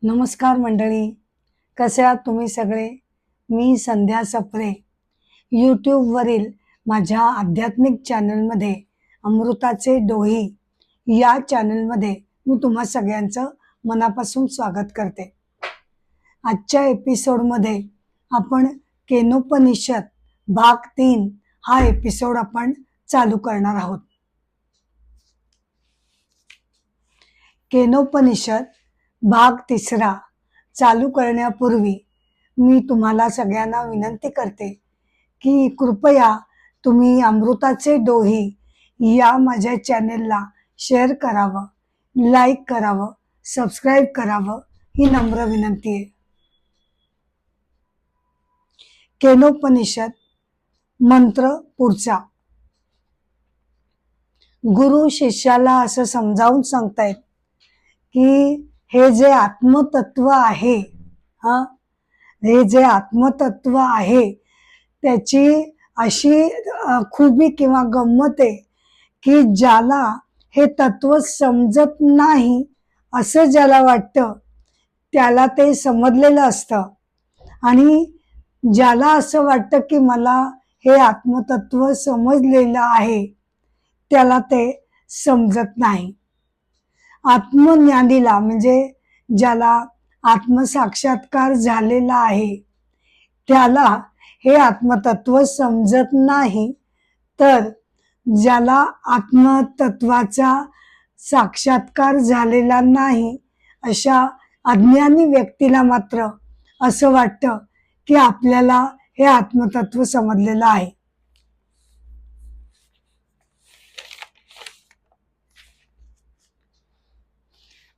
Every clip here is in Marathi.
नमस्कार मंडळी, कसे आहात तुम्ही सगळे? मी संध्या सप्रे यूट्यूबवरील माझ्या आध्यात्मिक चॅनलमध्ये अमृताचे डोही या चॅनलमध्ये मी तुम्हा सगळ्यांचं मनापासून स्वागत करते. आजच्या एपिसोडमध्ये आपण केनोपनिषद भाग 3 हा एपिसोड आपण चालू करणार आहोत. केनोपनिषद भाग 3 चालू करण्यापूर्वी मी तुम्हाला सगळ्यांना विनंती करते की कृपया तुम्ही अमृताचे डोही या माझ्या चॅनेलला शेअर करावं, लाईक करावं, सबस्क्राईब करावं ही नम्र विनंती आहे. केनोपनिषद मंत्र पुढचा. गुरु शिष्याला असं समजावून सांगतायत की हे जे आत्मतत्व आहे, हे जे आत्मतत्व आहे त्याची अशी खूबी किंवा गंमत आहे की ज्याला हे तत्व समजत नाही असं ज्याला वाटतं त्याला ते समजलेलं असतं, आणि ज्याला असं वाटतं की मला हे आत्मतत्व समजलेलं आहे त्याला ते समजत नाही. आत्मज्ञानीला म्हणजे ज्याला आत्मसाक्षात्कार झालेला आहे त्याला हे आत्मतत्व समजत नाही, तर ज्याला आत्मतत्वाचा साक्षात्कार झालेला नाही अशा अज्ञानी व्यक्तीला मात्र असं वाटतं की आपल्याला हे आत्मतत्व समजलेलं आहे.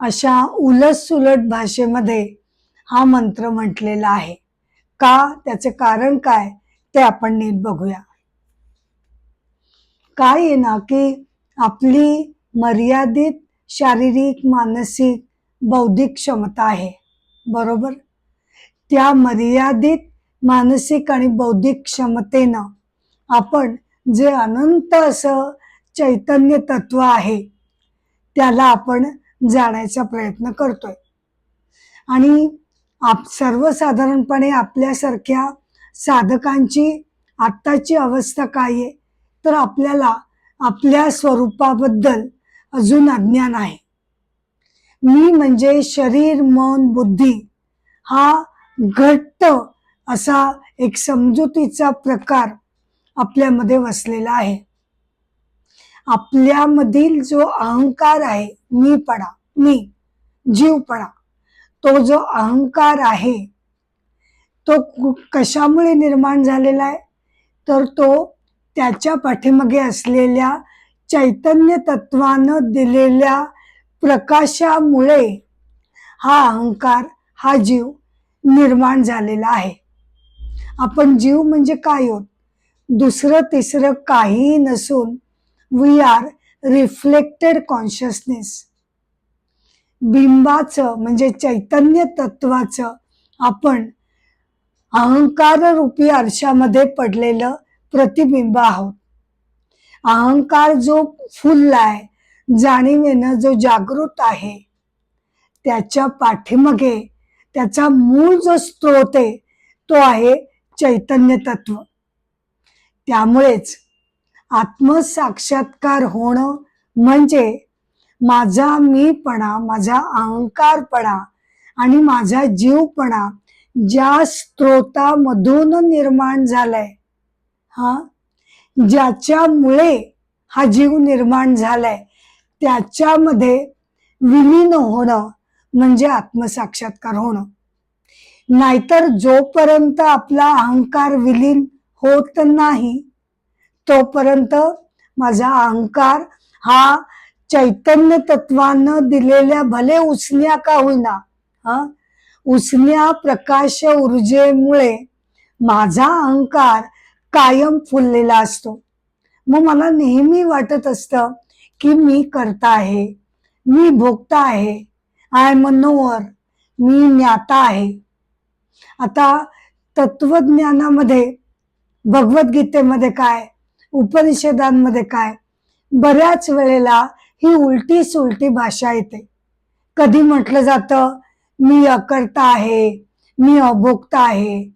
अशा उलटसुलट भाषेमध्ये हा मंत्र म्हटलेला आहे. का, त्याचे कारण काय ते आपण नीट बघूया. काय आहे ना की आपली मर्यादित शारीरिक, मानसिक, बौद्धिक क्षमता आहे, बरोबर? त्या मर्यादित मानसिक आणि बौद्धिक क्षमतेनं आपण जे अनंत असं चैतन्य तत्व आहे त्याला आपण जाण्याचा प्रयत्न करतोय. आणि सर्वसाधारणपणे आपल्यासारख्या साधकांची आत्ताची अवस्था काय आहे, तर आपल्याला आपल्या स्वरूपाबद्दल अजून अज्ञान आहे. मी म्हणजे शरीर, मन, बुद्धी हा घट्ट असा एक समजुतीचा प्रकार आपल्यामध्ये वसलेला आहे. आपल्यामधील जो अहंकार आहे, मीपणा, मी, जीवपणा, तो जो अहंकार आहे तो कशामुळे निर्माण झालेला आहे, तर तो त्याच्या पाठीमागे असलेल्या चैतन्य तत्वानं दिलेल्या प्रकाशामुळे हा अहंकार, हा जीव निर्माण झालेला आहे. आपण जीव म्हणजे काय आहोत? दुसरं तिसरं काहीही नसून वी आर रिफ्लेक्टेड कॉन्शियसनेस. बिंबाचं म्हणजे चैतन्य तत्वाचं आपण अहंकार रूपी आरशामध्ये पडलेलं प्रतिबिंब आहोत. अहंकार जो फुललाय, जाणीवेनं जो जागृत आहे, त्याच्या पाठीमागे त्याचा मूळ जो स्रोत आहे तो आहे चैतन्य तत्व. त्यामुळेच आत्मसाक्षात्कार होणं म्हणजे माझा मीपणा, माझा अहंकारपणा आणि माझा जीवपणा ज्या स्त्रोतामधून निर्माण झालाय, ज्याच्यामुळे हा जीव निर्माण झालाय, त्याच्यामध्ये विलीन होणं म्हणजे आत्मसाक्षात्कार होणं. नाहीतर जोपर्यंत आपला अहंकार विलीन होत नाही तोपर्यंत माझा अहंकार हा चैतन्य तत्वानं दिलेल्या भले उसन्या का होईना, उसन्या प्रकाश ऊर्जेमुळे माझा अहंकार कायम फुललेला असतो. मग मला नेहमी वाटत असतं की मी करता आहे, मी भोगता आहे, आय एम अ नोअर, मी ज्ञाता आहे. आता तत्वज्ञानामध्ये, भगवद्गीतेमध्ये काय, उपनिषदांमध्ये काय, बऱ्याच वेळेला ही उलटी सुलटी भाषा येते. कधी म्हटलं जातं मी अकर्ता आहे, मी अभोक्ता आहे,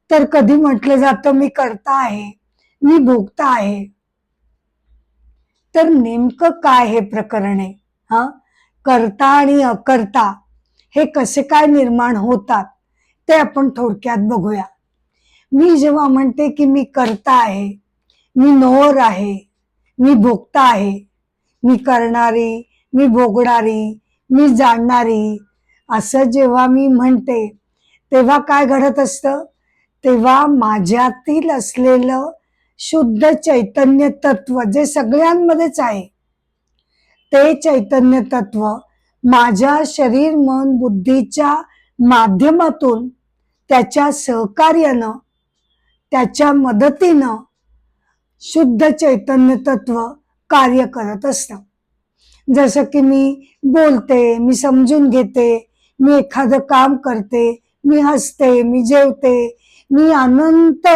तर कधी म्हटलं जातं मी कर्ता आहे, मी भोगता आहे. तर नेमकं काय हे प्रकरण आहे? हा, कर्ता आणि अकर्ता हे कसे काय निर्माण होतात ते आपण थोडक्यात बघूया. मी जेव्हा म्हणते की मी कर्ता आहे, मी नोअर आहे, मी भोगता आहे, मी करणारी, मी भोगणारी, मी जाणणारी, असं जेव्हा मी म्हणते तेव्हा काय घडत असतं? तेव्हा माझ्यातील असलेलं शुद्ध चैतन्य तत्व जे सगळ्यांमध्येच आहे, ते चैतन्य तत्व माझ्या शरीर मन बुद्धीच्या माध्यमातून त्याच्या सहकार्यानं, त्याच्या मदतीनं शुद्ध चैतन्य तत्व कार्य करत असतं. जसं की मी बोलते, मी समजून घेते, मी एखादं काम करते, मी हसते, मी जेवते, मी अनंत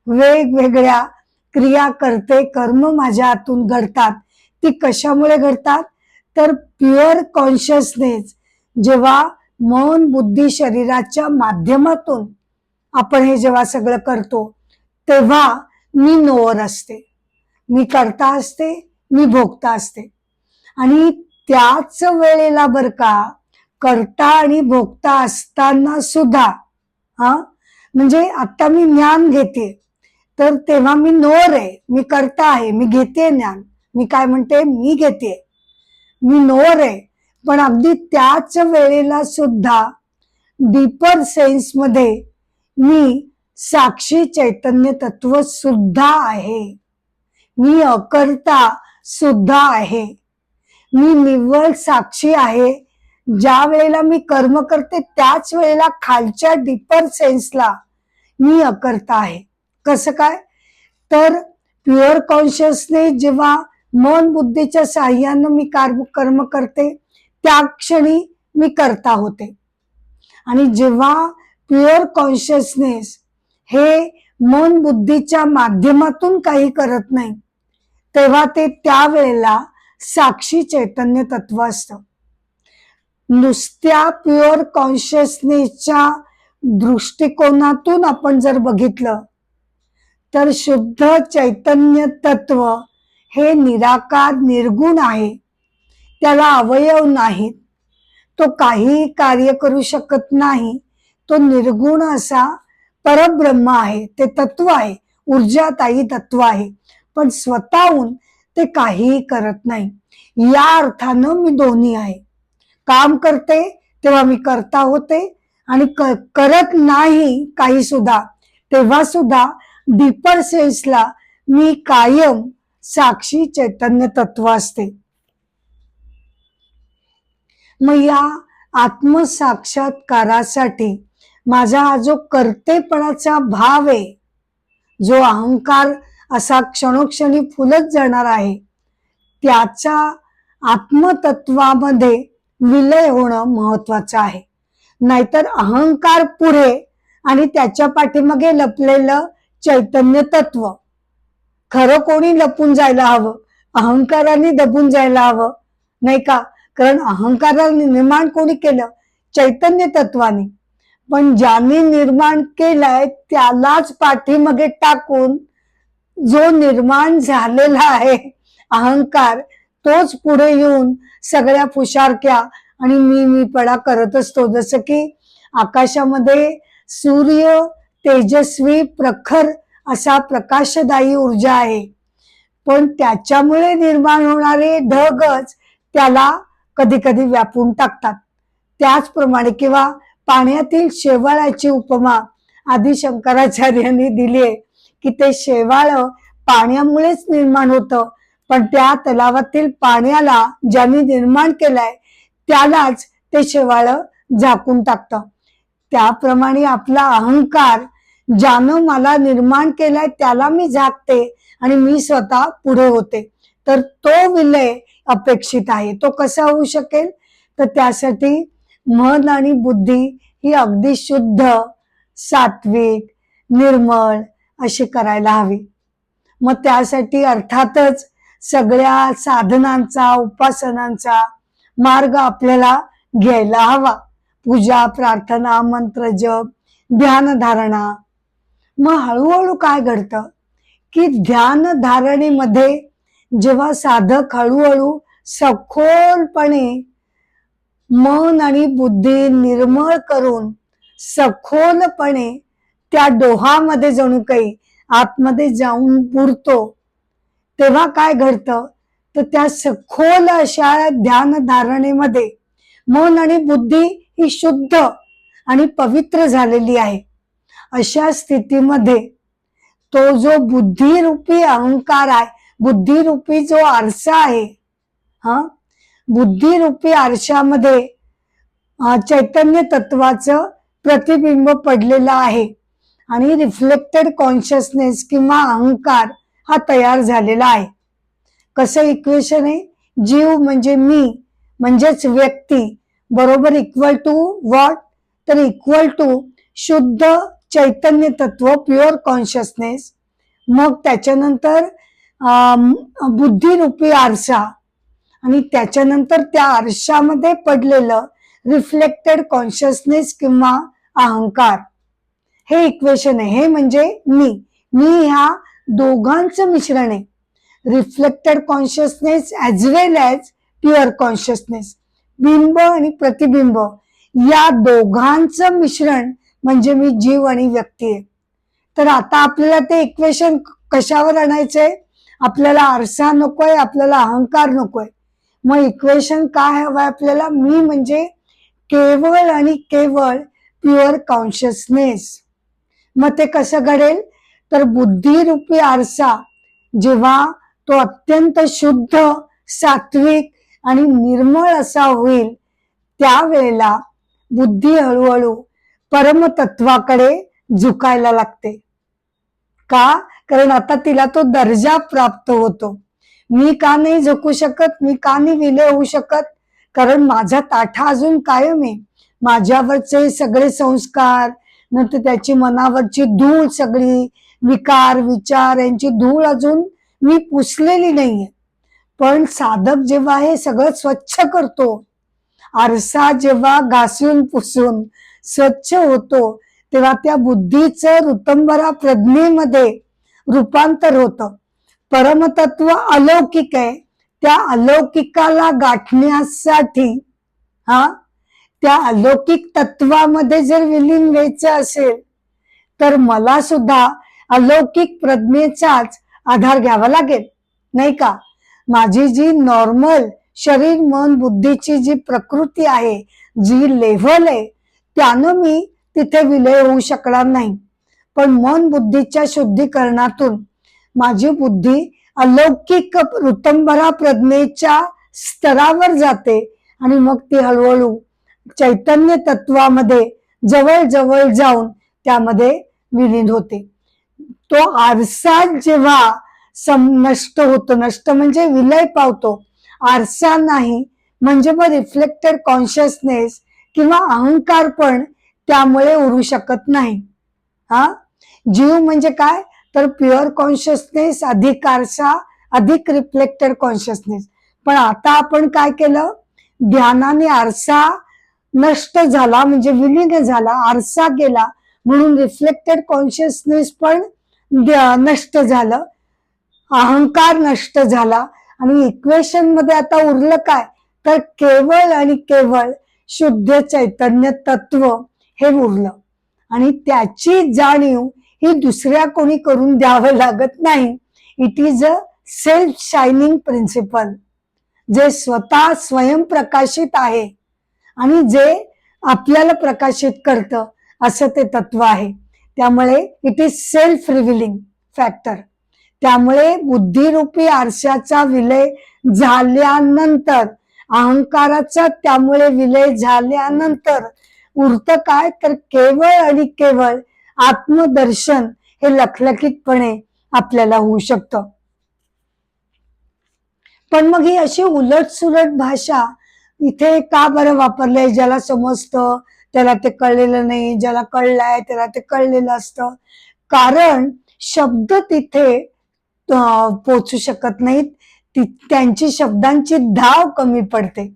वेगवेगळ्या क्रिया करते, कर्म माझ्या हातून घडतात. ती कशामुळे घडतात? तर प्युअर कॉन्शियसनेस जेव्हा मन बुद्धी शरीराच्या माध्यमातून आपण हे जेव्हा सगळं करतो तेव्हा मी नोअर असते, मी कर्ता असते, मी भोगता असते. आणि त्याच वेळेला बर का, कर्ता आणि भोगता असताना सुद्धा म्हणजे आता मी ज्ञान घेते तर तेव्हा मी नोअर आहे, मी कर्ता आहे, मी घेते ज्ञान. मी काय म्हणते? मी घेते, मी नोअर आहे. पण अगदी त्याच वेळेला सुद्धा डीपर सेन्स मध्ये मी साक्षी चैतन्य तत्व सुद्धा आहे, मी अकर्ता सुद्धा आहे, मी निव्वळ साक्षी आहे. ज्या वेळेला मी कर्म करते त्याच वेळेला खालच्या डीपर सेन्सला मी अकर्ता आहे. कसं काय? तर प्युअर कॉन्शियसनेस जेव्हा मन बुद्धीच्या साह्यानं मी कर्म करते त्या क्षणी मी कर्ता होते. आणि जेव्हा प्युअर कॉन्शियसनेस हे मन बुद्धीच्या माध्यमातून काही करत नाही तेव्हा ते त्यावेळेला साक्षी चैतन्य तत्व असतं. नुसत्या प्युअर कॉन्शियसनेसच्या दृष्टिकोनातून आपण जर बघितलं तर शुद्ध चैतन्य तत्व हे निराकार निर्गुण आहे, त्याला अवयव नाहीत, तो काही कार्य करू शकत नाही, तो निर्गुण असा परब्रह्म आहे, ते तत्व आहे, ऊर्जादायी तत्व आहे. पण स्वतःहून ते काहीही करत नाही. या अर्थानं मी दोन्ही आहे. काम करते तेव्हा मी कर्ता होते आणि करत नाही काही सुद्धा तेव्हा सुद्धा डीपर सेन्सला मी कायम साक्षी चैतन्य तत्व असते. मग या आत्मसाक्षात्कारासाठी माझा हा जो कर्तेपणाचा भाव आहे, जो अहंकार असा क्षणोक्षणी फुलत जाणार आहे, त्याचा आत्मतत्वामध्ये विलय होणं महत्वाचं आहे. नाहीतर अहंकार पुढे आणि त्याच्या पाठीमागे लपलेलं चैतन्य तत्व, खरं कोणी लपून जायला हवं, अहंकाराने दबून जायला हवं, नाही का? कारण अहंकाराने निर्माण कोणी केलं? चैतन्य तत्वाने. पण ज्याने निर्माण केलंय त्यालाच पाठीमागे टाकून जो निर्माण झालेला आहे अहंकार, तोच पुढे येऊन सगळ्या फुशारक्या आणि मीपणा करत असतो. जसं की आकाशामध्ये सूर्य तेजस्वी प्रखर असा प्रकाशदायी ऊर्जा आहे, पण त्याच्यामुळे निर्माण होणारे ढगच त्याला कधी कधी व्यापून टाकतात. त्याचप्रमाणे किंवा पाण्यातील शेवाळाची उपमा आदि शंकराचार्यांनी दिली आहे की ते शेवाळ पाण्यामुळेच निर्माण होतं, पण त्या तलावातील पाण्याला ज्यांनी निर्माण केलंय त्यालाच ते शेवाळ झाकून टाकतं. त्याप्रमाणे आपला अहंकार ज्यानं मला निर्माण केलाय त्याला मी झाकते आणि मी स्वतः पुढे होते. तर तो विलय अपेक्षित आहे. तो कसा होऊ शकेल? तर त्यासाठी मन आणि बुद्धी ही अगदी शुद्ध, सात्विक, निर्मळ अशी करायला हवी. मग त्यासाठी अर्थातच सगळ्या साधनांचा उपासनांचा मार्ग आपल्याला घ्यायला हवा. पूजा, प्रार्थना, मंत्र जप, ध्यान धारणा. मग हळूहळू काय घडतं की ध्यान धारणेमध्ये जेव्हा साधक हळूहळू सखोलपणे मन आणि बुद्धी निर्मळ करून सखोलपणे त्या डोहामध्ये जणू काही आतमध्ये जाऊन बुडतो, तेव्हा काय घडतं तर त्या सखोल अशा ध्यान धारणेमध्ये मन आणि बुद्धी ही शुद्ध आणि पवित्र झालेली आहे. अशा स्थितीमध्ये तो जो बुद्धिरूपी अहंकार आहे, बुद्धिरूपी जो आरसा आहे, बुद्धिरूपी आरशामध्ये चैतन्य तत्वाचं प्रतिबिंब पडलेलं आहे आणि रिफ्लेक्टेड कॉन्शियसनेस किंवा अहंकार हा तयार झालेला आहे. कसं इक्वेशन आहे? जीव म्हणजे मी म्हणजेच व्यक्ती बरोबर इक्वल टू व्हॉट, तर इक्वल टू शुद्ध चैतन्य तत्व, प्युअर कॉन्शियसनेस. मग त्याच्यानंतर बुद्धिरूपी आरसा आणि त्याच्यानंतर त्या आरशामध्ये पडलेलं रिफ्लेक्टेड कॉन्शियसनेस किंवा अहंकार. हे इक्वेशन आहे. हे म्हणजे मी ह्या दोघांचं मिश्रण आहे. रिफ्लेक्टेड कॉन्शियसनेस ॲज वेल ॲज प्युअर कॉन्शियसनेस, बिंब आणि प्रतिबिंब या दोघांचं मिश्रण म्हणजे मी जीव आणि व्यक्ती आहे. तर आता आपल्याला ते इक्वेशन कशावर आणायचंय? आपल्याला आरसा नकोय, आपल्याला अहंकार नकोय. मग इक्वेशन काय हवंय आपल्याला? मी म्हणजे केवळ आणि केवळ प्युअर कॉन्शियसनेस. मग ते कसं घडेल? तर बुद्धिरूपी आरसा जेव्हा तो अत्यंत शुद्ध, सात्विक आणि निर्मळ असा होईल, त्यावेळेला बुद्धी हळूहळू परमतत्वाकडे झुकायला लागते. का? कारण आता तिला तो दर्जा प्राप्त होतो. मी का नाही झुकू शकत? मी का नाही विलय होऊ शकत? कारण माझा ताठा अजून कायम आहे. माझ्यावरचे सगळे संस्कार, नंतर त्याची मनावरची धूळ, सगळी विकार विचार यांची धूळ अजून मी पुसलेली नाहीये. पण साधक जेव्हा हे सगळं स्वच्छ करतो, आरसा जेव्हा घासून पुसून स्वच्छ होतो, तेव्हा त्या बुद्धीचं ऋतंभरा प्रज्ञेमध्ये रूपांतर होतं. परमतत्व अलौकिक आहे. त्या अलौकिकाला गाठण्यासाठी त्या अलौकिक तत्वामध्ये जर विलीन व्हायचं असेल तर मला सुद्धा अलौकिक प्रज्ञेचाच आधार घ्यावा लागेल, नाही का? माझी जी नॉर्मल शरीर मन बुद्धीची जी प्रकृती आहे, जी लेव्हल आहे, त्यानं मी तिथे विलय होऊ शकणार नाही. पण मन बुद्धीच्या शुद्धीकरणातून माझी बुद्धी अलौकिक ऋतंभरा प्रज्ञेच्या स्तरावर जाते आणि मग ती हळूहळू चैतन्य तत्वामध्ये जवळ जवळ जाऊन त्यामध्ये विलीन होते. तो आरसा जेव्हा नष्ट होतो, नष्ट म्हणजे विलय पावतो, आरसा नाही म्हणजे मग रिफ्लेक्टेड कॉन्शियसनेस किंवा अहंकार पण त्यामुळे उरू शकत नाही. जीव म्हणजे काय? तर प्युअर कॉन्शियसनेस अधिक आरसा अधिक रिफ्लेक्टेड कॉन्शियसनेस. पण आता आपण काय केलं? ध्यानाने आरसा नष्ट झाला म्हणजे विलीन झाला, आरसा गेला म्हणून रिफ्लेक्टेड कॉन्शियसनेस पण नष्ट झालं, अहंकार नष्ट झाला आणि इक्वेशन मध्ये आता उरलं काय? तर केवळ आणि केवळ शुद्ध चैतन्य तत्व हे उरलं. आणि त्याची जाणीव ही दुसऱ्या कोणी करून द्यावं लागत नाही. It is a self shining principle, जे स्वतः स्वयंप्रकाशित आहे आणि जे आपल्याला प्रकाशित करतं असं ते तत्व आहे. त्यामुळे it is self revealing factor. त्यामुळे बुद्धिरूपी आरशाचा विलय झाल्यानंतर, अहंकाराचा त्यामुळे विलय झाल्यानंतर उरतं काय? तर केवळ आणि केवळ आत्मदर्शन हे लखलखितपणे आपल्याला होऊ शकतं. पण मग ही अशी उलटसुलट भाषा इथे का बरं वापरलंय? ज्याला समजतं त्याला ते कळलेलं नाही, ज्याला कळलंय त्याला ते कळलेलं असतं. कारण शब्द तिथे पोचू शकत नाहीत, त्यांची शब्दांची धाव कमी पडते.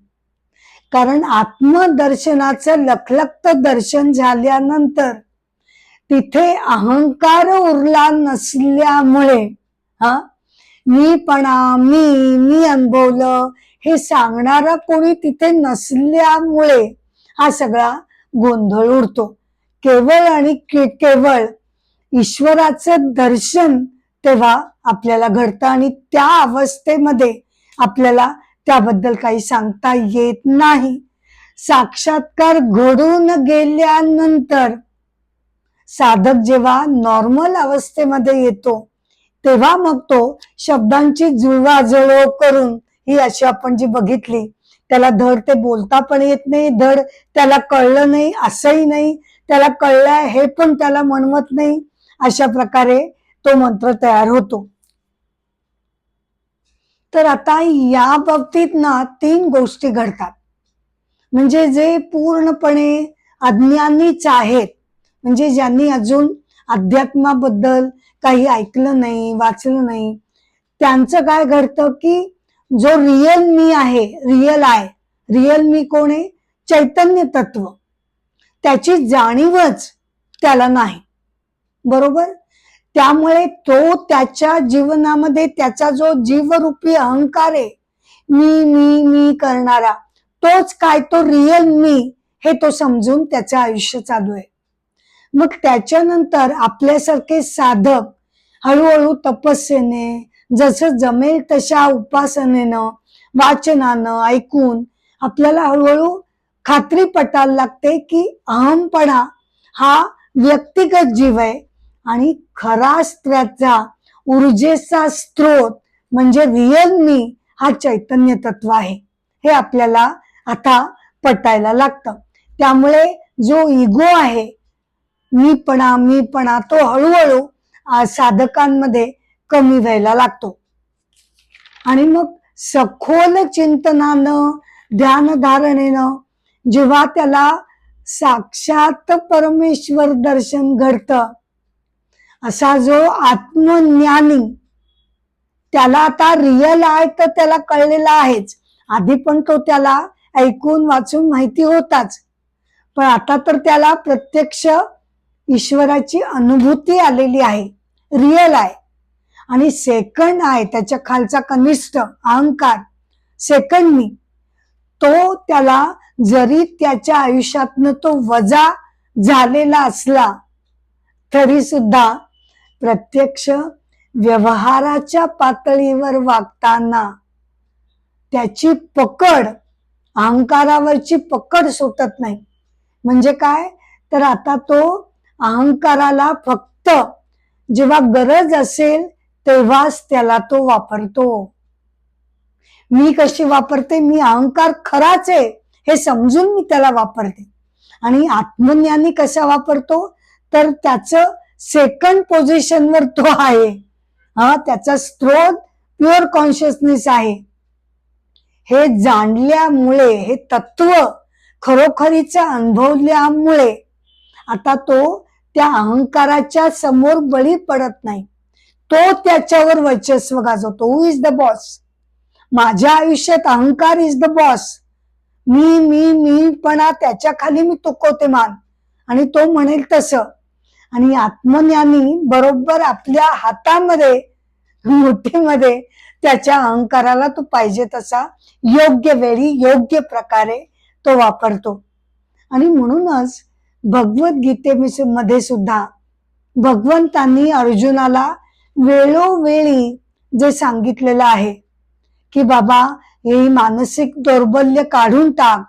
कारण आत्मदर्शनाचं लखलखत दर्शन झाल्यानंतर तिथे अहंकार उरला नसल्यामुळे मी अनुभवलं हे सांगणारा कोणी तिथे नसल्यामुळे हा सगळा गोंधळ उडतो. केवळ आणि केवळ ईश्वराचं दर्शन तेव्हा आपल्याला घडतं आणि त्या अवस्थेमध्ये आपल्याला त्याबद्दल काही सांगता येत नाही. साक्षात्कार घडून गेल्यानंतर साधक जेव्हा नॉर्मल अवस्थेमध्ये येतो तेव्हा मग तो शब्दांची जुळवाजुळव करून ही अशी आपण जी बघितली, त्याला धड ते बोलता पण येत नाही, धड त्याला कळलं नाही असंही नाही, त्याला कळलंय हे पण त्याला म्हणवत नाही, अशा प्रकारे तो मंत्र तयार होतो. तर आता या बाबतीत ना 3 गोष्टी घडतात. म्हणजे जे पूर्णपणे अज्ञानीच आहेत, म्हणजे ज्यांनी अजून अध्यात्माबद्दल काही ऐकलं नाही, वाचलं नाही, त्यांचं काय घडतं की जो रिअल मी आहे, रिअल मी कोण आहे? चैतन्य तत्व, त्याची जाणीवच त्याला नाही. बरोबर? त्यामुळे तो त्याच्या जीवनामध्ये त्याचा जो जीवरूपी अहंकार आहे, मी करणारा, तोच काय तो रिअल मी हे तो समजून त्याचं आयुष्य चालू आहे. मग त्याच्यानंतर आपल्यासारखे साधक हळूहळू तपस्येने, जसं जमेल तशा उपासनेनं, वाचनानं, ऐकून आपल्याला हळूहळू खात्री पटायला लागते की अहमपणा हा व्यक्तिगत जीव आहे आणि खरा त्याचा ऊर्जेचा स्रोत म्हणजे रिअल मी हा चैतन्य तत्व आहे, हे आपल्याला आता पटायला लागतं. त्यामुळे जो इगो आहे, मीपणा तो हळूहळू साधकांमध्ये कमी व्हायला लागतो. आणि मग सखोल चिंतनानं, ध्यानधारणेनं जेव्हा त्याला साक्षात परमेश्वर दर्शन घडतं, असा जो आत्मज्ञानी, त्याला आता रिअल आहे तर त्याला कळलेला आहेच, आधी पण तो त्याला ऐकून वाचून माहिती होताच, पण आता तर त्याला प्रत्यक्ष ईश्वराची अनुभूती आलेली आहे, रिअल आहे. आणि सेकंड आहे त्याच्या खालचा कनिष्ठ अहंकार, सेकंड मी, तो त्याला जरी त्याच्या आयुष्यातनं तो वजा झालेला असला तरी सुद्धा प्रत्यक्ष व्यवहाराच्या पातळीवर वागताना त्याची पकड, अहंकारावरची पकड सुटत नाही. म्हणजे काय? तर आता तो अहंकाराला फक्त जेव्हा गरज असेल तेव्हाच त्याला तो वापरतो. मी कशी वापरते? मी अहंकार खराच आहे हे समजून मी त्याला वापरते. आणि आत्मज्ञानी कसा वापरतो? तर त्याचं सेकंड पोझिशनवर तो आहे, त्याचा स्रोत प्युअर कॉन्शियसनेस आहे. हे जाणल्यामुळे, हे तत्व खरोखरीचं अनुभवल्यामुळे आता तो त्या अहंकाराच्या समोर बळी पडत नाही, तो त्याच्यावर वर्चस्व गाजवतो. हु इज द बॉस? माझ्या आयुष्यात अहंकार इज द बॉस. मीपणा त्याच्या खाली मी तुकवते मान आणि तो म्हणेल तसं. आणि आत्मज्ञानी बरोबर आपल्या हातामध्ये, मुठीमध्ये त्याच्या अहंकाराला तो पाहिजे तसा योग्य वेळी, योग्य प्रकारे तो वापरतो. आणि म्हणूनच भगवद्गीतेमध्ये सुद्धा भगवंतांनी अर्जुनाला वेळोवेळी जे सांगितलेलं आहे की बाबा हे मानसिक दौर्बल्य काढून टाक,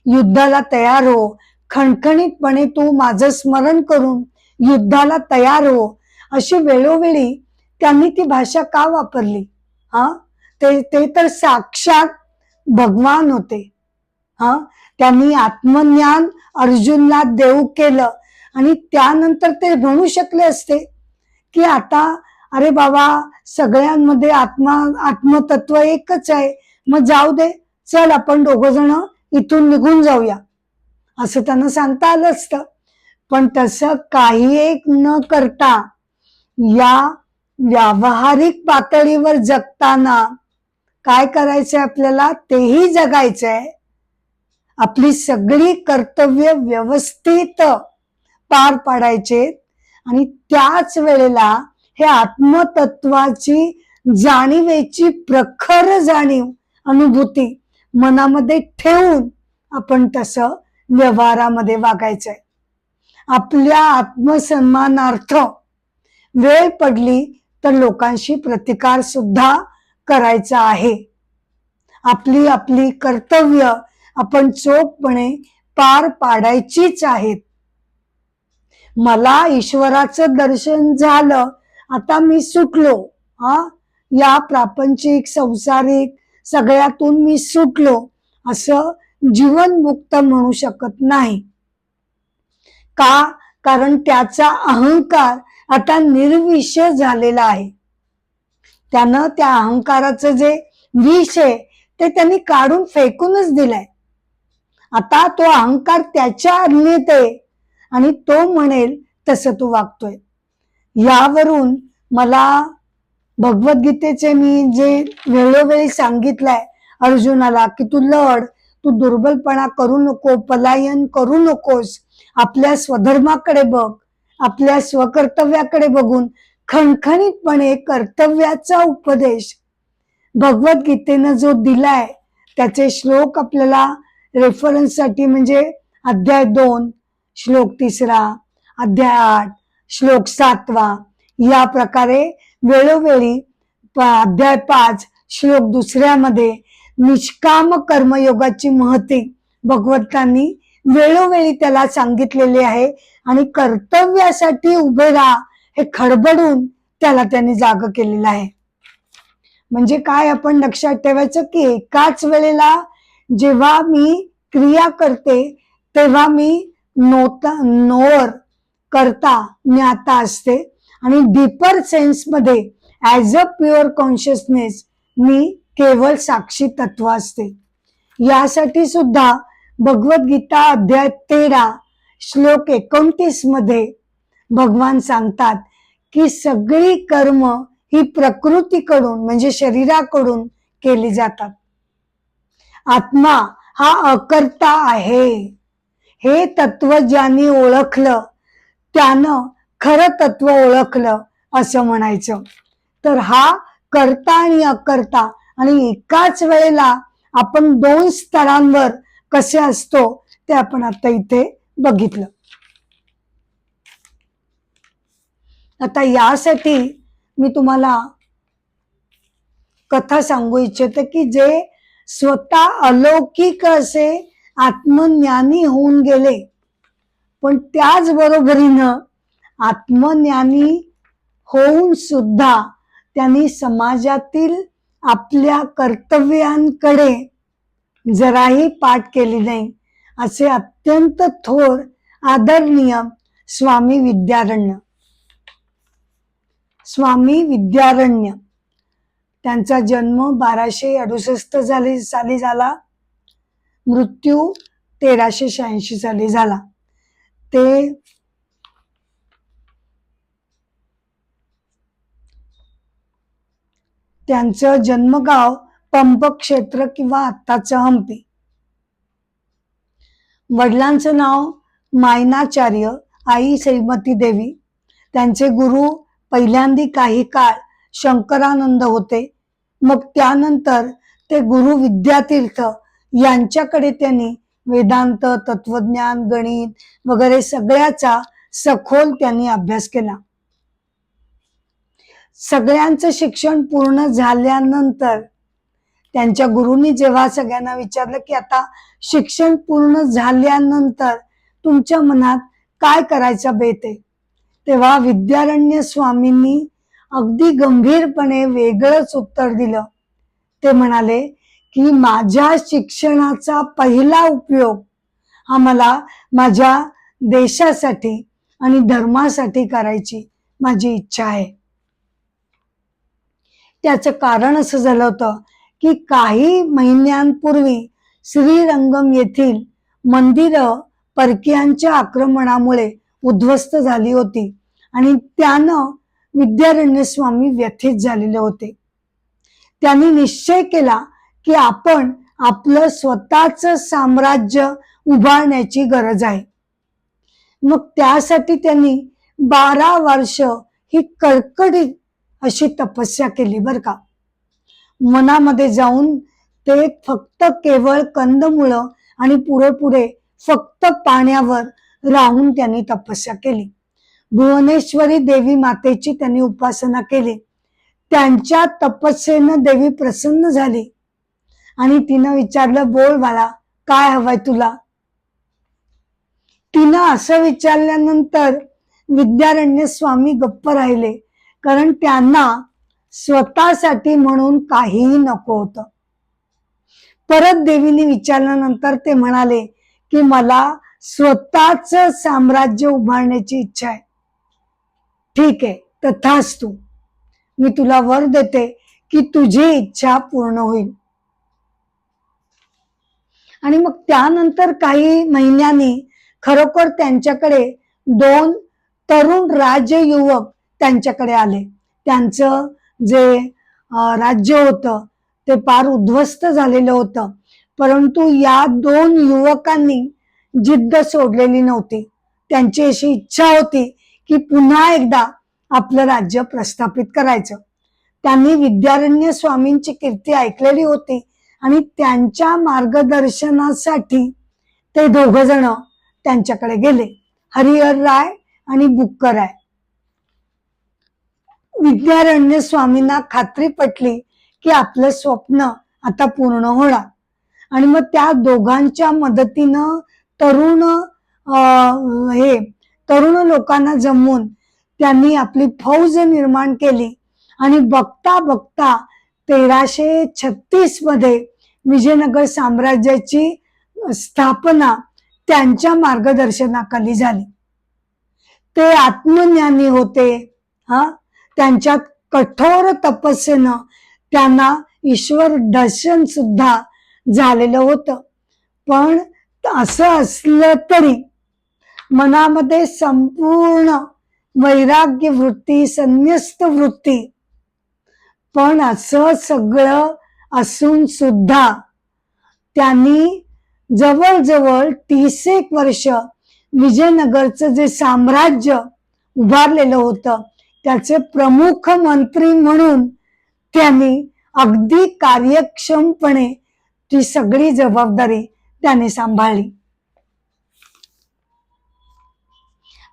युद्धाला तयार हो, खणखणीतपणे तू माझं स्मरण करून युद्धाला तयार हो, अशी वेळोवेळी त्यांनी ती भाषा का वापरली? ते तर साक्षात भगवान होते. त्यांनी आत्मज्ञान अर्जुनला देऊ केलं आणि त्यानंतर ते म्हणू शकले असते की आता अरे बाबा सगळ्यांमध्ये आत्मतत्व एकच आहे, मग जाऊ दे, चल आपण दोघ जण इथून निघून जाऊया, असं त्यांना सांगता आलं असतं. पण तसं काही एक न करता या व्यावहारिक पातळीवर जगताना काय करायचंय आपल्याला? तेही जगायचंय आपली सगळी कर्तव्य व्यवस्थित पार पाडायचे आणि त्याच वेळेला हे आत्मतत्वाची जाणीवेची प्रखर जाणीव अनुभूती मनामध्ये ठेवून आपण तसं व्यवहारामध्ये वागायचंय. आपल्या आत्मसन्मानार्थ वेळ पडली तर लोकांशी प्रतिकार सुद्धा करायचा आहे. आपली आपली कर्तव्य आपण चोखपणे पार पाडायचीच आहेत. मला ईश्वराचं दर्शन झालं, आता मी सुटलो, या प्रापंचिक संसारिक सगळ्यातून मी सुटलो असं जीवनमुक्त म्हणू शकत नाही. का? कारण त्याचा अहंकार आता निर्विषय झालेला आहे. त्यानं त्या अहंकाराचं जे विष आहे ते त्यांनी काढून फेकूनच दिलाय. आता तो अहंकार त्याच्या आज्ञेत आहे आणि तो म्हणेल तसं तो वागतोय. यावरून मला भगवद्गीतेचे मी जे वेळोवेळी सांगितलंय अर्जुनाला की तू लढ, तू दुर्बलपणा करू नको, पलायन करू नकोस, आपल्या स्वधर्माकडे बघ, आपल्या स्वकर्तव्याकडे बघून खणखणीतपणे कर्तव्याचा उपदेश भगवद्गीतेनं जो दिलाय त्याचे श्लोक आपल्याला रेफरन्ससाठी म्हणजे अध्याय 2 श्लोक 3, अध्याय 8 श्लोक 7 या प्रकारे वेळोवेळी अध्याय 5 श्लोक 2 मध्ये निष्काम कर्मयोगाची महती भगवंतांनी वेळोवेळी त्याला सांगितलेले आहे आणि कर्तव्यासाठी उभे राहा हे खडबडून त्याला त्यांनी जाग केलेलं आहे. म्हणजे काय आपण लक्षात ठेवायचं की एकाच वेळेला जेव्हा मी क्रिया करते तेव्हा मी नोअर करता ज्ञाता असते आणि डीपर सेन्स मध्ये ऍज अ प्युअर कॉन्शियसनेस मी केवळ साक्षी तत्व असते. यासाठी सुद्धा भगवद्गीता अध्याय 13 श्लोक 29 मध्ये भगवान सांगतात की सगळी कर्म ही प्रकृतीकडून म्हणजे शरीराकडून केली जातात. आत्मा हा अकर्ता आहे. हे तत्व ज्यांनी ओळखलं त्यानं खरं तत्व ओळखलं असं म्हणायचं. तर हा कर्ता आणि अकर्ता आणि एकाच वेळेला आपण 2 स्तरांवर कसे असतो ते आपण आता इथे बघितलं. आता यासाठी मी तुम्हाला कथा सांगू इच्छिते की जे स्वतः अलौकिक असे आत्मज्ञानी होऊन गेले पण त्याच बरोबरीनं आत्मज्ञानी होऊन सुद्धा त्यांनी समाजातील आपल्या कर्तव्यांकडे जराही पाठ केली नाही असे अत्यंत थोर आदरणीय स्वामी विद्यारण्य त्यांचा जन्म 1268 साली झाला, मृत्यू 1386 साली झाला. ते त्यांचं जन्मगाव पंप क्षेत्र किंवा आत्ताचं हंपी. वडिलांचं नाव मायनाचार्य, आई श्रीमती देवी. त्यांचे गुरु पहिल्यांदी काही काळ शंकरानंद होते. मग त्यानंतर ते गुरु विद्यातीर्थ यांच्याकडे त्यांनी वेदांत, तत्वज्ञान, गणित वगैरे सगळ्याचा सखोल त्यांनी अभ्यास केला. सगळ्यांचं शिक्षण पूर्ण झाल्यानंतर त्यांच्या गुरुंनी जेव्हा सगळ्यांना विचारलं की आता शिक्षण पूर्ण झाल्यानंतर तुमच्या मनात काय करायचा बेत आहे, तेव्हा विद्यारण्य स्वामींनी अगदी गंभीरपणे वेगळंच उत्तर दिलं. ते म्हणाले की माझ्या शिक्षणाचा पहिला उपयोग हा मला माझ्या देशासाठी आणि धर्मासाठी करायची माझी इच्छा आहे. त्याचं कारण असं झालं होतं की काही महिन्यांपूर्वी श्रीरंगम येथील मंदिरं परकीयांच्या आक्रमणामुळे उद्ध्वस्त झाली होती आणि त्यानं विद्यारण्य स्वामी व्यथित झालेले होते. त्यांनी निश्चय केला की आपण आपलं स्वतःच साम्राज्य उभारण्याची गरज आहे. मग त्यासाठी त्यांनी 12 वर्ष ही कडकडीत अशी तपस्या केली बर का. मनामध्ये जाऊन ते फक्त केवळ कंदमुळं आणि पुढे पुढे फक्त पाण्यावर राहून त्यांनी तपस्या केली. भुवनेश्वरी देवी मातेची त्यांनी उपासना केली. त्यांच्या तपस्येनं देवी प्रसन्न झाली आणि तिनं विचारलं, बोल बाळा, काय हवंय तुला? तिनं असं विचारल्यानंतर विद्यारण्य स्वामी गप्प राहिले, कारण त्यांना स्वतःसाठी म्हणून काहीही नको होतं. परत देवीने विचारल्यानंतर ते म्हणाले की मला स्वतःच साम्राज्य उभारण्याची इच्छा आहे. ठीक आहे, तथास्तु. मी तुला वर देते की तुझी इच्छा पूर्ण होईल. आणि मग त्यानंतर काही महिन्यांनी खरोखर त्यांच्याकडे 2 तरुण राजयुवक त्यांच्याकडे आले. त्यांचं जे राज्य होतं ते पार उद्ध्वस्त झालेलं होतं, परंतु या 2 युवकांनी जिद्द सोडलेली नव्हती. त्यांची अशी इच्छा होती की पुन्हा एकदा आपलं राज्य प्रस्थापित करायचं. त्यांनी विद्यारण्य स्वामींची कीर्ती ऐकलेली होती आणि त्यांच्या मार्गदर्शनासाठी ते 2 जण त्यांच्याकडे गेले, हरिहर राय आणि बुक्कर राय. विद्यारण्य स्वामींना खात्री पटली की आपलं स्वप्न आता पूर्ण होणार. आणि मग त्या दोघांच्या मदतीनं तरुण लोकांना जमवून त्यांनी आपली फौज निर्माण केली आणि बघता बघता 1336 मध्ये विजयनगर साम्राज्याची स्थापना त्यांच्या मार्गदर्शनाखाली झाली. ते आत्मज्ञानी होते. त्यांच्यात कठोर तपस्येनं त्यांना ईश्वर दर्शन सुद्धा झालेलं होतं. पण असं असलं तरी मनामध्ये संपूर्ण वैराग्य वृत्ती, संन्यस्त वृत्ती. पण असं सगळं असून सुद्धा त्यांनी जवळजवळ 30 वर्ष विजयनगरचं जे साम्राज्य उभारलेलं होतं त्याचे प्रमुख मंत्री म्हणून त्यांनी अगदी कार्यक्षमपणे ती सगळी जबाबदारी त्यांनी सांभाळली.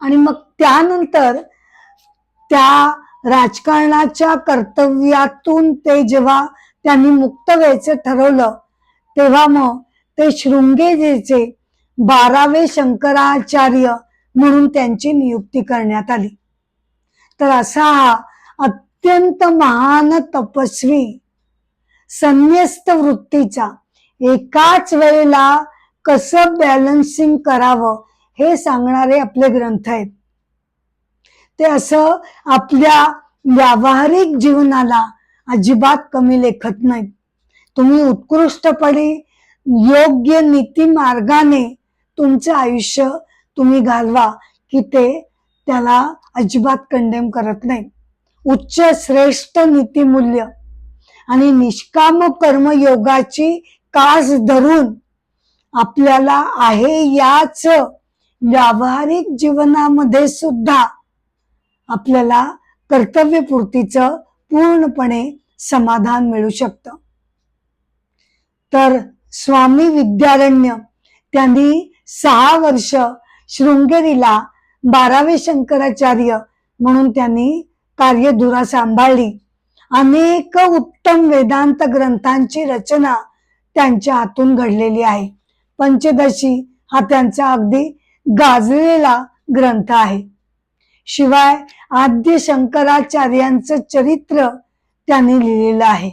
आणि मग त्यानंतर त्या राजकारणाच्या कर्तव्यातून ते जेव्हा त्यांनी मुक्त व्हायचं ठरवलं तेव्हा मग ते शृंगेरीचे 12वे शंकराचार्य म्हणून त्यांची नियुक्ती करण्यात आली. तर असा हा अत्यंत महान तपस्वी, संन्यस्त वृत्तीचा, एकाच वेळेला कसं बॅलन्सिंग करावं हे सांगणारे आपले ग्रंथ आहेत. ते असं आपल्या व्यावहारिक जीवनाला अजिबात कमी लेखत नाहीत. तुम्ही उत्कृष्टपणे योग्य नीती मार्गाने तुमचं आयुष्य तुम्ही घालवा की ते त्याला अजिबात कंडेम करत नाही. उच्च श्रेष्ठ नीतिमूल्य आणि निष्काम कर्मयोगाची कास धरून आपल्याला आहे याच व्यावहारिक जीवनामध्ये सुद्धा आपल्याला कर्तव्यपूर्तीचं पूर्णपणे समाधान मिळू शकतं. तर स्वामी विद्यारण्य त्यांनी 6 वर्ष शृंगेरीला 12वे शंकराचार्य म्हणून त्यांनी कार्यधुरा सांभाळली. अनेक उत्तम वेदांत ग्रंथांची रचना त्यांच्या हातून घडलेली आहे. पंचदशी हा त्यांचा अगदी गाजलेला ग्रंथ आहे. शिवाय आद्य शंकराचार्यांचं चरित्र त्यांनी लिहिलेलं आहे.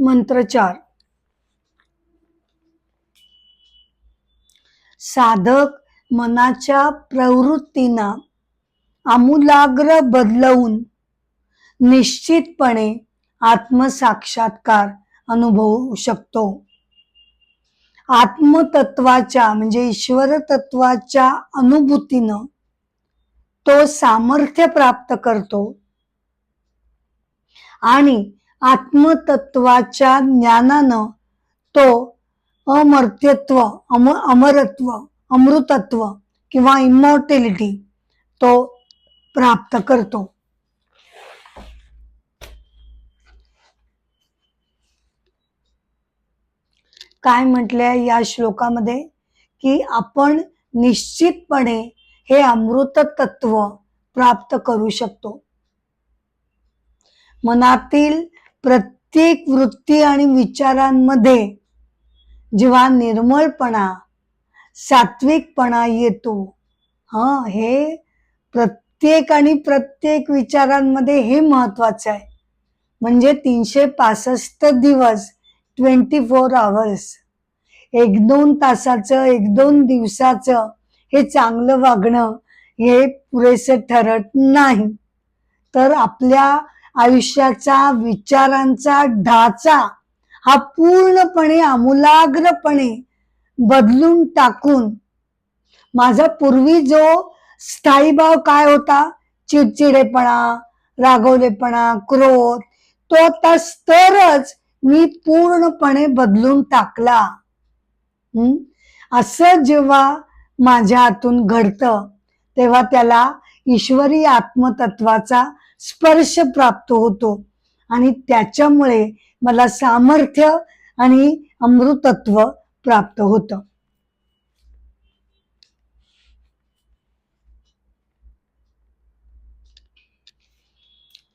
मंत्रचार. साधक मनाच्या प्रवृत्तींना आमूलाग्र बदलवून निश्चितपणे आत्मसाक्षात्कार अनुभवू शकतो. आत्मतत्वाच्या म्हणजे ईश्वर तत्वाच्या अनुभूतीनं तो सामर्थ्य प्राप्त करतो आणि आत्मतत्वाच्या ज्ञानानं तो अमर्त्यत्व, अमरत्व, अमृतत्व किंवा इमॉर्टॅलिटी तो प्राप्त करतो. काय म्हटलंय या श्लोकामध्ये की आपण निश्चितपणे हे अमृत तत्व प्राप्त करू शकतो. मनातील प्रत्येक वृत्ती आणि विचारांमध्ये जेव्हा निर्मळपणा, सात्विकपणा येतो, हे प्रत्येक विचारांमध्ये हे महत्वाचं आहे. म्हणजे 365 दिवस 24 आवर्स, 1-2 तासाचं, 1-2 दिवसाचं हे चांगलं वागणं हे पुरेसे ठरत नाही. तर आपल्या आयुष्याचा, विचारांचा ढाचा हा पूर्णपणे आमूलाग्रपणे बदलून टाकून माझा पूर्वी जो स्थायीभाव काय होता, चिडचिडेपणा, रागवलेपणा, क्रोध, तो आता स्तरच मी पूर्णपणे बदलून टाकला. असं जेव्हा माझ्या हातून घडतं तेव्हा त्याला ईश्वरी आत्मतत्वाचा स्पर्श प्राप्त होतो आणि त्याच्यामुळे मला सामर्थ्य आणि अमृतत्व प्राप्त होतं.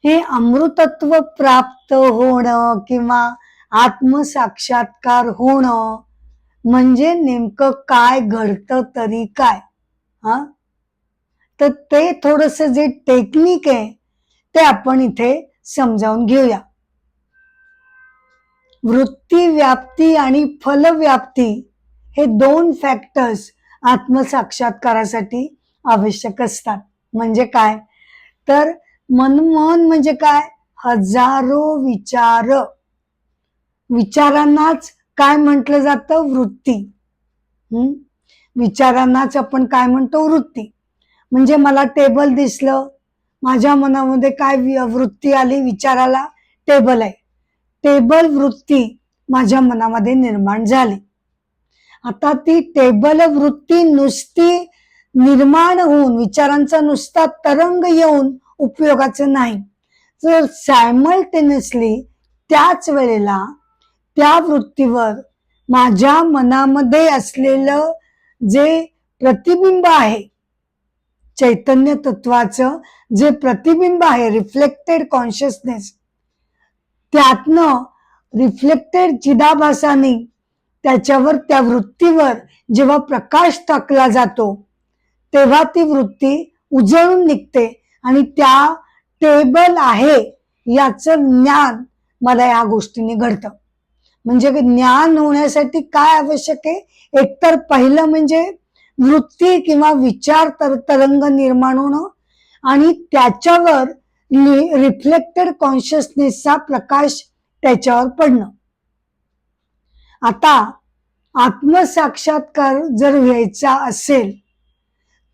हे अमृतत्व प्राप्त होणं किंवा आत्मसाक्षात्कार होणं म्हणजे नेमकं काय घडतं तरी काय? तर ते थोडस जे टेक्निक आहे ते आपण इथे समजावून घेऊया. वृत्ती व्याप्ती आणि फलव्याप्ती हे 2 फॅक्टर्स आत्मसाक्षात्कारासाठी आवश्यक असतात. म्हणजे काय? तर मन म्हणजे काय? हजारो विचारांनाच काय म्हटलं जातं? वृत्ती. विचारांनाच आपण काय म्हणतो? वृत्ती. म्हणजे मला टेबल दिसलं, माझ्या मनामध्ये काय वृत्ती आली? विचाराला टेबल आहे. टेबल वृत्ती माझ्या मनामध्ये निर्माण झाली. आता ती टेबल वृत्ती नुसती निर्माण होऊन विचारांचा नुसता तरंग येऊन उपयोगाचं नाही. जर सायमल्टेनियसली त्याच वेळेला त्या वृत्तीवर माझ्या मनामध्ये असलेलं जे प्रतिबिंब आहे, चैतन्य तत्वाचं जे प्रतिबिंब आहे, रिफ्लेक्टेड कॉन्शियसनेस, त्यातनं रिफ्लेक्टेड चिदाभासाने त्याच्यावर, त्या वृत्तीवर जेव्हा प्रकाश टाकला जातो तेव्हा ती वृत्ती उजळून निघते आणि त्या टेबल आहे याचं ज्ञान मला या गोष्टीने घडतं. म्हणजे ज्ञान होण्यासाठी काय आवश्यक आहे? एकतर पहिलं म्हणजे वृत्ती किंवा विचार तरंग निर्माण होणं आणि त्याच्यावर रिफ्लेक्टेड कॉन्शियसनेसचा प्रकाश त्याच्यावर पडणं. आता आत्मसाक्षात्कार जर व्हायचा असेल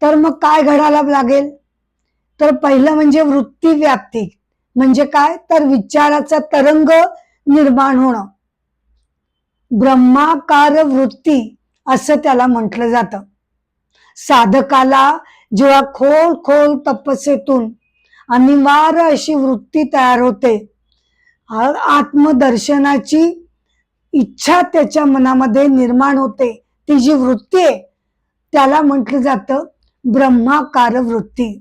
तर मग काय घडायला लागेल? तर पहिलं म्हणजे वृत्ती व्याप्ती. म्हणजे काय? तर विचाराचा तरंग निर्माण होणं. ब्रह्माकार वृत्ती असं त्याला म्हटलं जातं. साधकाला जेव्हा खोल तपस्येतून अनिवार्य अशी वृत्ती तयार होते, आत्मदर्शनाची इच्छा त्याच्या मनामध्ये निर्माण होते, ती जी वृत्ती आहे त्याला म्हटलं जातं ब्रह्माकार वृत्ती.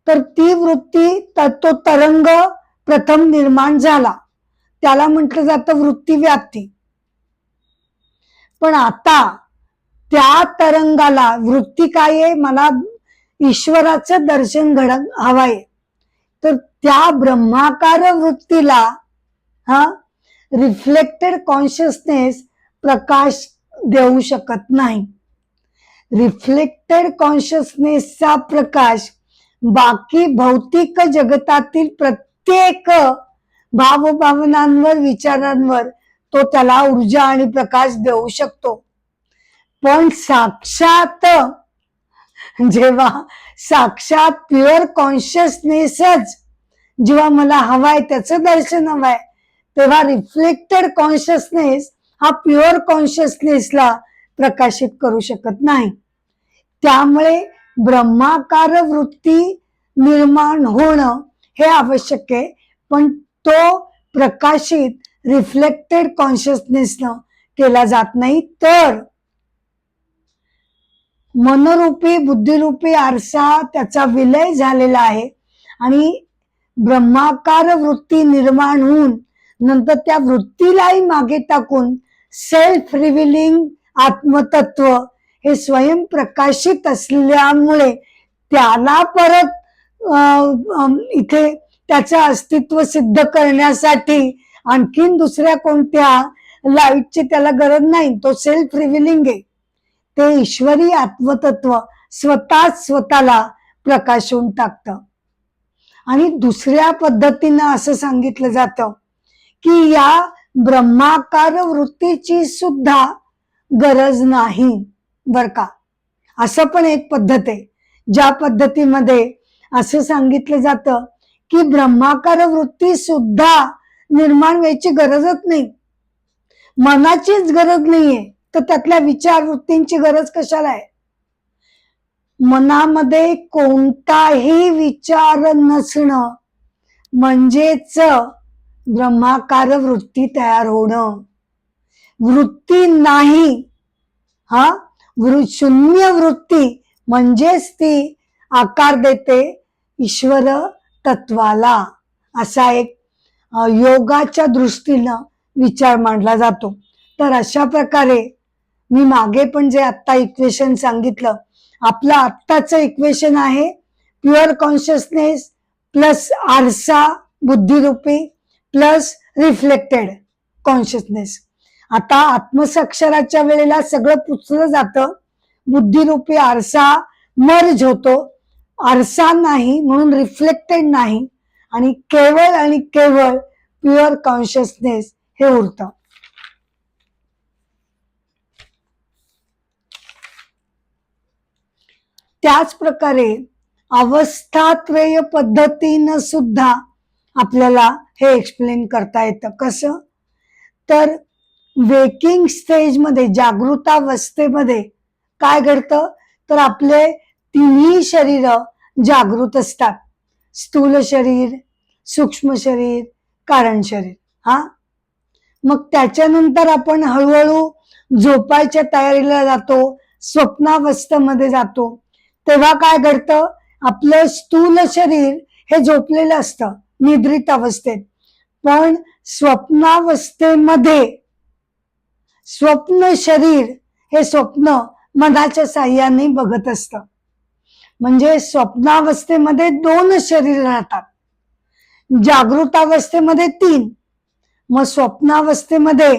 तर ती वृत्ती, तो तरंग प्रथम निर्माण झाला, त्याला म्हटलं जातं वृत्ती व्याप्ती. पण आता त्या तरंगाला वृत्ती काय आहे? मला ईश्वराचं दर्शन हवंय. तर त्या ब्रह्माकार वृत्तीला रिफ्लेक्टेड कॉन्शियसनेस प्रकाश देऊ शकत नाही. रिफ्लेक्टेड कॉन्शियसनेसचा प्रकाश बाकी भौतिक जगतातील प्रत्येक भावभावनांवर, विचारांवर तो त्याला ऊर्जा आणि प्रकाश देऊ शकतो. पण साक्षात जेव्हा साक्षात प्युअर कॉन्शियसनेसच जेव्हा मला हवाय त्याचं दर्शन हवंय, तेव्हा रिफ्लेक्टेड कॉन्शियसनेस हा प्युअर कॉन्शियसनेसला प्रकाशित करू शकत नाही. त्यामुळे ब्रह्माकार वृत्ती निर्माण होणं हे आवश्यक आहे, पण तो प्रकाशित रिफ्लेक्टेड कॉन्शियसनेसनं केला जात नाही. तर मनरूपी बुद्धिरूपी आरसा त्याचा विलय झालेला आहे आणि ब्रह्माकार वृत्ती निर्माण होऊन नंतर त्या वृत्तीलाही मागे टाकून सेल्फ रिव्हिलिंग आत्मतत्व हे स्वयंप्रकाशित असल्यामुळे त्याला परत इथे त्याचं अस्तित्व सिद्ध करण्यासाठी आणखीन दुसऱ्या कोणत्या लाईटची त्याला गरज नाही. तो सेल्फ रिव्हिलिंग आहे. ते ईश्वरी आत्मतत्व स्वतःच स्वतःला प्रकाशून टाकतं. आणि दुसऱ्या पद्धतीनं असं सांगितलं जातं की या ब्रह्माकार वृत्तीची सुद्धा गरज नाही बर का. असं पण एक पद्धत आहे ज्या पद्धतीमध्ये असं सांगितलं जातं की ब्रह्माकार वृत्ती सुद्धा निर्माण व्हायची गरजच नाही, मनाचीच गरज नाहीये, तर त्यातल्या विचार वृत्तींची गरज कशाला आहे. मनामध्ये कोणताही विचार नसणं म्हणजेच ब्रह्माकार वृत्ती तयार होणं. वृत्ती नाही हा शून्य वृत्ती म्हणजेच ती आकार देते ईश्वर तत्वाला, असा एक योगाच्या दृष्टीनं विचार मांडला जातो. तर अशा प्रकारे मी मागे पण जे आत्ता इक्वेशन सांगितलं, आपलं आत्ताचं इक्वेशन आहे प्युअर कॉन्शियसनेस प्लस आरसा बुद्धिरूपी प्लस रिफ्लेक्टेड कॉन्शियसनेस. आता आत्मसाक्षराच्या वेळेला सगळं पुसलं जातं, बुद्धिरूपी आरसा मर्ज होतो, आरसा नाही म्हणून रिफ्लेक्टेड नाही आणि केवळ प्युअर कॉन्शियसनेस हे उरतं. त्याच प्रकारे अवस्थात्रय पद्धतीनं सुद्धा आपल्याला हे एक्सप्लेन करता येतं. कसं तर वेकिंग स्टेजमध्ये जागृतावस्थेमध्ये काय घडतं तर आपले तिन्ही शरीर जागृत असतात, स्थूल शरीर, सूक्ष्म शरीर, कारण शरीर. हा मग त्याच्यानंतर आपण हळूहळू झोपायच्या तयारीला जातो, स्वप्नावस्थेमध्ये जातो. तेव्हा काय घडतं, आपलं स्थूल शरीर हे झोपलेलं असतं निद्रित अवस्थेत, पण स्वप्नावस्थेमध्ये स्वप्न शरीर हे स्वप्न मनाच्या साह्याने बघत असतं. म्हणजे स्वप्नावस्थेमध्ये 2 शरीर राहतात, जागृतावस्थेमध्ये 3. मग स्वप्नावस्थेमध्ये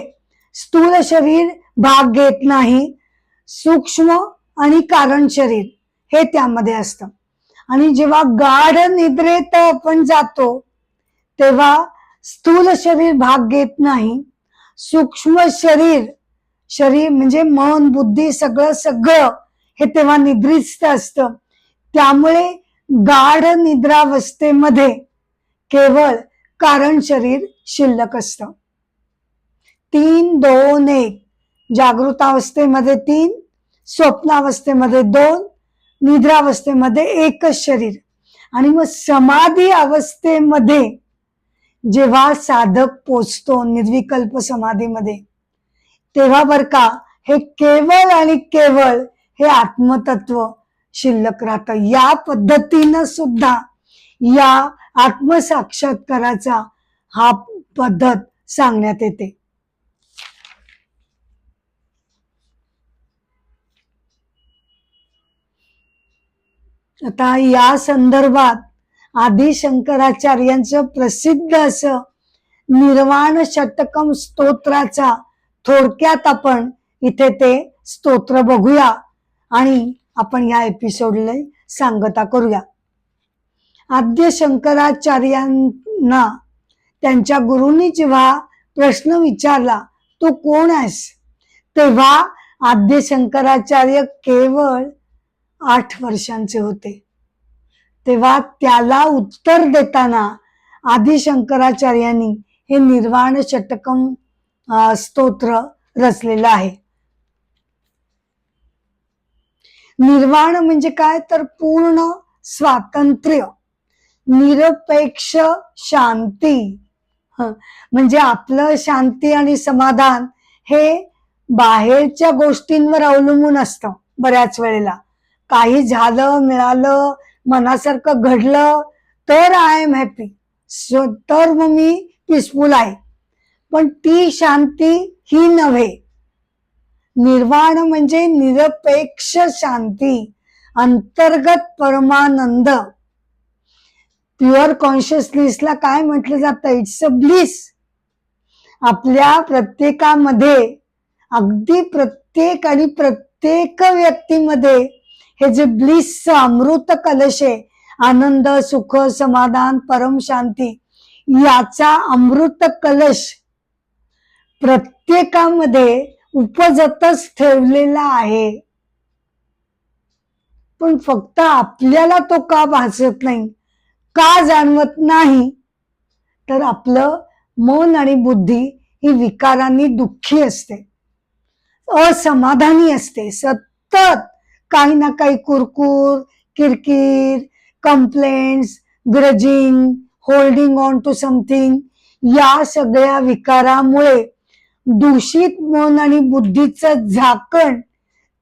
स्थूल शरीर भाग घेत नाही, सूक्ष्म आणि कारण शरीर हे त्यामध्ये असतं. आणि जेव्हा गाढ निद्रेत आपण जातो तेव्हा स्थूल शरीर भाग घेत नाही, सूक्ष्म शरीर म्हणजे मन बुद्धी सगळं हे तेव्हा निद्रिस्त असतं. त्यामुळे गाढ निद्रावस्थेमध्ये केवळ कारण शरीर शिल्लक असतं. 3, 2, 1 जागृतावस्थेमध्ये 3, स्वप्नावस्थेमध्ये 2, निद्रावस्थेमध्ये 1च शरीर. आणि मग समाधी अवस्थेमध्ये जेव्हा साधक पोचतो निर्विकल्प समाधीमध्ये, तेव्हा बर का हे केवळ हे आत्मतत्व शिल्लक राहतं. या पद्धतीनं सुद्धा या आत्मसाक्षात्काराचा हा पद्धत सांगण्यात येते. आता या संदर्भात आदि शंकराचार्यांचं प्रसिद्ध असं निर्वाण षटकम स्तोत्राचा थोडक्यात आपण इथे ते स्तोत्र बघूया आणि आपण या एपिसोडला सांगता करूया. आद्य शंकराचार्यांना त्यांच्या गुरूंनी जेव्हा प्रश्न विचारला, तू कोण आहेस, तेव्हा आद्य शंकराचार्य केवळ 8 वर्षांचे होते. तेव्हा त्याला उत्तर देताना आदि शंकराचार्यांनी हे निर्वाण षटकम स्तोत्र रचलेलं आहे. निर्वाण म्हणजे काय तर पूर्ण स्वातंत्र्य, निरपेक्ष शांती. म्हणजे आपलं शांती आणि समाधान हे बाहेरच्या गोष्टींवर अवलंबून असतं. बऱ्याच वेळेला काही झालं, मिळालं, मनासारखं घडलं तर आय एम हॅपी, तर मग मी पीसफुल आहे. पण ती शांती ही नव्हे. निर्वाण म्हणजे निरपेक्ष शांती, अंतर्गत परमानंद. प्युअर कॉन्शियसनेसला काय म्हटलं जातं, इट्स अ ब्लिस. आपल्या प्रत्येकामध्ये, अगदी प्रत्येक आणि प्रत्येक व्यक्तीमध्ये हे जे ब्लिसचं अमृत कलश आहे, आनंद, सुख, समाधान, परम शांती, याचा अमृत कलश प्रत्येकामध्ये उपजतच ठेवलेला आहे. पण फक्त आपल्याला तो का भासत नाही, का जाणवत नाही, तर आपलं मन आणि बुद्धी ही विकारांनी दुःखी असते, असमाधानी असते. सतत काही ना काही कुरकुर, किरकिर, complaints, grudging, holding on to something, या सगळ्या विकारामुळे दूषित मन आणि बुद्धीचं झाकण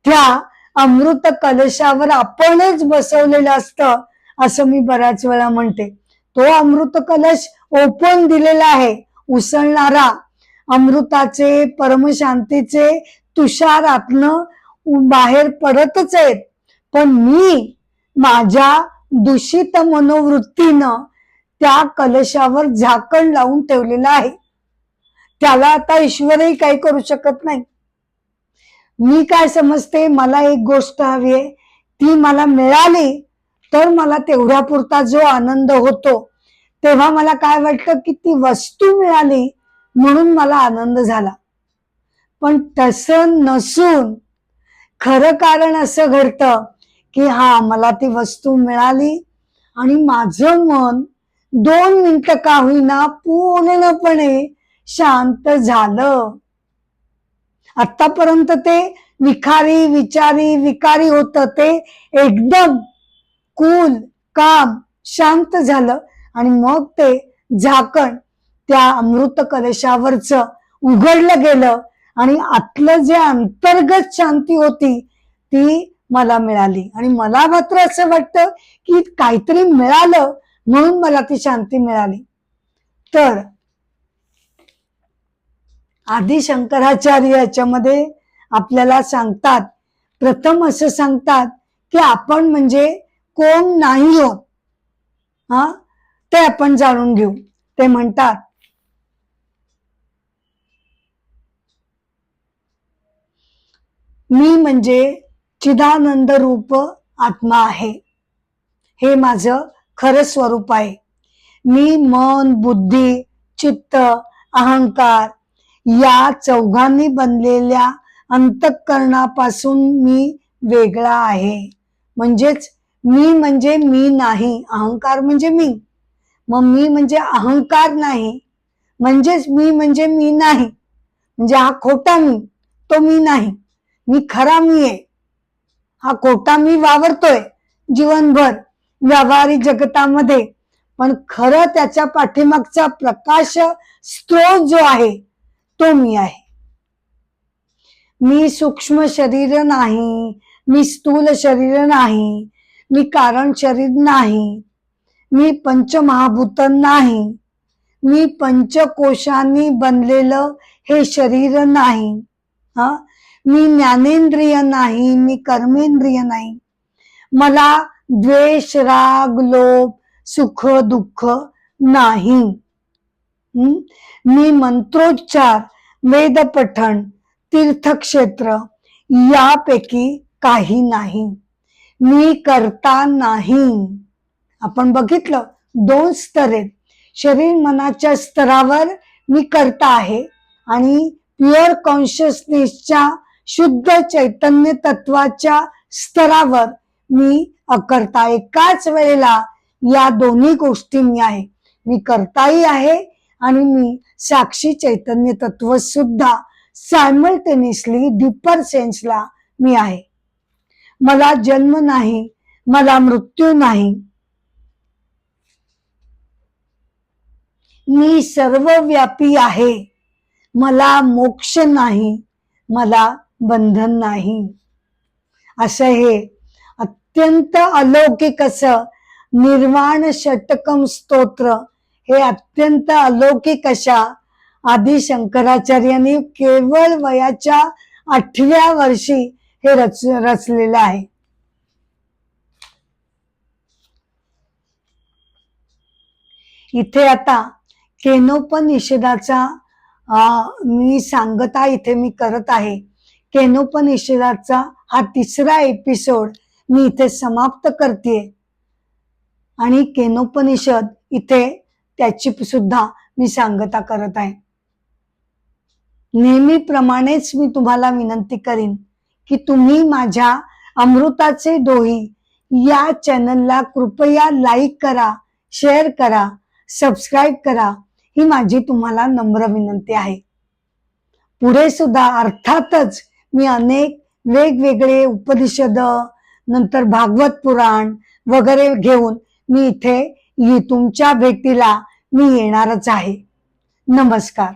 त्या अमृत कलशावर आपणच बसवलेलं असतं, असं मी बऱ्याच वेळा म्हणते. तो अमृत कलश ओपन दिलेला आहे, उसळणारा अमृताचे, परमशांतीचे तुषार आतनं बाहेर पडतच आहेत. पण मी माझ्या दूषित मनोवृत्तीनं त्या कलशावर झाकण लावून ठेवलेलं आहे. त्याला आता ईश्वरही काही करू शकत नाही. मी काय समजते, मला एक गोष्ट हवी आहे, ती मला मिळाली तर मला तेवढ्या पुरता जो आनंद होतो, तेव्हा मला काय वाटतं की ती वस्तू मिळाली म्हणून मला आनंद झाला. पण तसं नसून खरं कारण असं घडतं की हा, मला ती वस्तू मिळाली आणि माझं मन 2 मिनिटं का होईना पूर्णपणे शांत झालं. आतापर्यंत ते विखारी, विचारी, विकारी होतं, ते एकदम कूल, काम, शांत झालं आणि मग ते झाकण त्या अमृत कलशावरचं उघडलं गेलं आणि आतलं जे अंतर्गत शांती होती ती मला मिळाली. आणि मला मात्र असं वाटतं की काहीतरी मिळालं म्हणून मला ती शांती मिळाली. तर आदि शंकराचार्य याच्यामध्ये आपल्याला सांगतात, प्रथम असं सांगतात की आपण म्हणजे कोण नाही होत, ते आपण जाणून घेऊ. ते म्हणतात, मी म्हणजे चिदानंद रूप आत्मा आहे, हे माझं खरं स्वरूप आहे. मी मन, बुद्धी, चित्त, अहंकार या चौघांनी बनलेल्या अंतःकरणापासून मी वेगळा आहे. म्हणजेच मी म्हणजे मी नाही, अहंकार म्हणजे मी, मग मी म्हणजे अहंकार नाही, म्हणजेच मी म्हणजे मी नाही. म्हणजे हा खोटा मी, तो मी नाही. मी खरा मी आहे. हा खोटा मी वावरतोय जीवनभर व्यावहारिक जगतामध्ये, पण खरं त्याच्या पाठीमागचा प्रकाश स्त्रोत जो आहे तो मी आहे. मी सूक्ष्म शरीर नाही, मी स्थूल शरीर नाही, मी कारण शरीर नाही, मी पंचमहाभूत नाही, मी पंचकोशांनी बनलेलं हे शरीर नाही. मी ज्ञानेंद्रिय नाही, मी कर्मेंद्रिय नाही. मला द्वेष, राग, लोभ, सुख, दुःख नाही. मी मंत्रोच्चार, वेद पठण, तीर्थक्षेत्र यापैकी काही नाही. मी करता नाही. आपण बघितलं 2 स्तर आहेत. शरीर मनाच्या स्तरावर मी करता आहे आणि प्युअर कॉन्शियसनेसच्या शुद्ध चैतन्य तत्वाच्या स्तरावर मी अकर्ता. एकाच वेळेला या दोन्ही गोष्टी मी आहे. मी करताही आहे आणि मी साक्षी चैतन्य तत्व सुद्धा सायमल्टेनियसली डीपर सेन्सला मी आहे. मला जन्म नाही, मला मृत्यू नाही. मी सर्वव्यापी आहे. मला मोक्ष नाही, मला बंधन नाही. असं हे अत्यंत अलौकिक असं निर्वाण षटकम स्तोत्र हे अत्यंत अलौकिक अशा आदि शंकराचार्यांनी केवळ वयाच्या 8व्या वर्षी हे रचलेलं आहे. इथे आता केनोपनिषदाचा मी सांगता इथे मी करत आहे. केनोपनिषदाचा हा 3रा एपिसोड मी इथे समाप्त करते आणि केनोपनिषद इथे त्याची सुद्धा मी सांगता करत आहे. नेहमीप्रमाणेच मी तुम्हाला विनंती करीन की तुम्ही माझ्या अमृताचे डोही या चॅनलला कृपया लाईक करा, शेअर करा, सबस्क्राईब करा. ही माझी तुम्हाला नम्र विनंती आहे. पुढे सुद्धा अर्थातच मी अनेक वेगवेगळे उपनिषद, नंतर भागवत पुराण वगैरे घेऊन मी इथे तुमच्या भेटीला मी येणारच आहे. नमस्कार.